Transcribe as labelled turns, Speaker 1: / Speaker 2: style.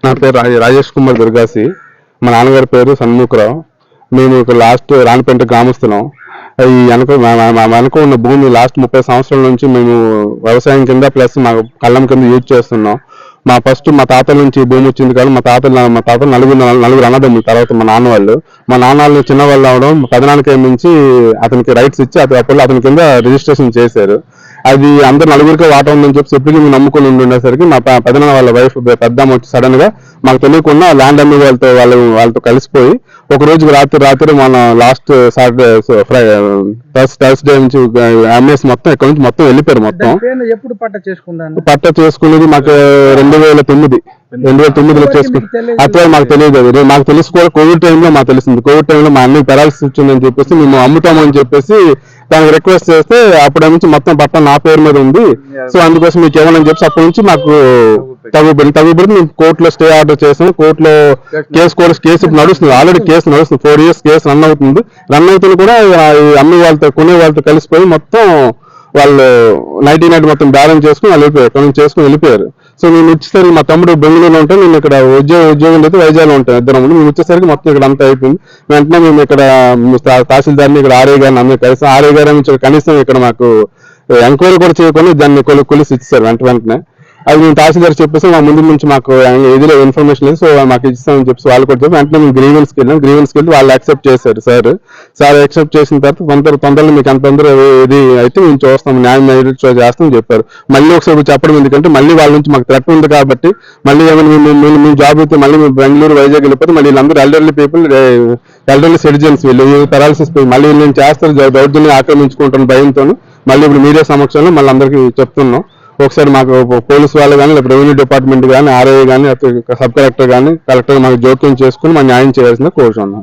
Speaker 1: నా పేరు రాజేష్ కుమార్ దుర్గాసి. మా నాన్నగారి పేరు సన్ముఖరావు. మేము ఇక్కడ లాస్ట్ రాణిపేట గ్రామస్తులం. ఈ వెనక ఉన్న భూమి లాస్ట్ 30 సంవత్సరాల నుంచి మేము వ్యవసాయం కింద ప్లస్ మా కళ్ళం కింద యూజ్ చేస్తున్నాం. మా తాతల నుంచి భూమి వచ్చింది కానీ మా తాతలు నలుగురు అన్నదమ్ములు. తర్వాత మా నాన్న వాళ్ళు చిన్నవాళ్ళు అవడం పెదనాన్నకి నుంచి అతనికి రైట్స్ ఇచ్చి అప్పుడు అతని కింద రిజిస్ట్రేషన్ చేశారు. అది అందరు నలుగురికి వాటా ఉందని చెప్పి ఎప్పటికీ మేము నమ్ముకుని ఉండేసరికి మా పెదనాన్న వాళ్ళ వైఫ్ పెద్దమ్మ వచ్చి సడన్ గా మాకు తెలియకుండా ల్యాండ్ అమ్మి వాళ్ళతో కలిసిపోయి ఒక రోజు రాత్రి మన లాస్ట్ థర్స్డే నుంచి అమ్మేసి మొత్తం ఇక్కడ నుంచి మొత్తం వెళ్ళిపోయారు. మొత్తం
Speaker 2: ఎప్పుడు
Speaker 1: పట్ట చేసుకునేది మాకు 2009లో చేసుకుని అట్లా మాకు తెలియదు. మాకు తెలుసు కూడా కోవిడ్ టైంలో మాకు తెలిసింది. కోవిడ్ టైంలో మా అన్ని పెరాల్సిస్ వచ్చిందని చెప్పేసి మేము అమ్ముతామని చెప్పేసి దానికి రిక్వెస్ట్ చేస్తే అప్పటి నుంచి మొత్తం పట్ట నా పేరు మీద ఉంది, సో అందుకోసం మీకు ఏమని చెప్పి అప్పటి నుంచి మాకు తగ్గుబడి మేము కోర్టులో స్టే ఆర్డర్ చేసాం. కోర్టులో కేసు నడుస్తుంది. ఆల్రెడీ కేసు నడుస్తుంది. 4 years కేసు రన్ అవుతుంది. కూడా అమ్మి కొనే వాళ్ళతో కలిసిపోయి మొత్తం వాళ్ళు 99 మొత్తం బ్యాలెన్స్ చేసుకుని వాళ్ళు వెళ్ళిపోయారు. సో నేను వచ్చేసరికి మా తమ్ముడు బెంగళూరులో ఉంటే నేను ఇక్కడ ఉద్యోగం అయితే వైజాగ్లో ఉంటాను. ఇద్దరం మేము వచ్చేసరికి మొత్తం ఇక్కడ అంతా అయిపోయింది. వెంటనే మేము ఇక్కడ తహసీల్దార్ని ఇక్కడ ఆర్ఐ గారిని అందరూ కలిసి ఆర్ఐ గారి నుంచి కనీసం ఇక్కడ మాకు ఎంక్వైరీ కూడా చేయకుండా దాన్ని కొలిసి ఇచ్చారు వెంటనే. అది మేము తహసీల్దార్ చెప్పేసి మా ముందు నుంచి మాకు ఏదిలో ఇన్ఫర్మేషన్ లేదు, సో మాకు ఇస్తామని చెప్పి వాళ్ళు కూడా చెప్పి వెంటనే మేము గ్రీవెన్స్కి వెళ్ళి వాళ్ళు యాక్సెప్ట్ చేశారు. సార్ యాక్సెప్ట్ చేసిన తర్వాత తొందరలో మీకు అంత తొందర ఏది అయితే మేము చూస్తాం, న్యాయం చేస్తామని చెప్పారు. మళ్ళీ ఒకసారి చెప్పడం ఎందుకంటే మళ్ళీ వాళ్ళ నుంచి మాకు థ్రెట్ ఉంది కాబట్టి మళ్ళీ ఏమైనా మేము జాబ్ అయితే మళ్ళీ మేము బెంగళూరు వైజాగ్ వెళ్ళిపోతే మళ్ళీ వీళ్ళందరూ ఎల్డర్లీ సిటిజన్స్ వీళ్ళు పెరాలసిస్ మళ్ళీ వీళ్ళు చేస్తారు దౌర్జన్యం ఆక్రమించుకుంటున్న భయంతో మళ్ళీ ఇప్పుడు మీడియా సమక్షంలో మళ్ళీ అందరికీ చెప్తున్నాం. ఒకసారి మాకు పోలీసు వాళ్ళు కానీ లేకపోతే రెవెన్యూ డిపార్ట్మెంట్ కానీ ఆర్ఐ కానీ సబ్ కలెక్టర్ కానీ కలెక్టర్ మాకు జోక్యం చేసుకుని మా న్యాయం చేయాల్సిందిగా కోరుచున్నాం.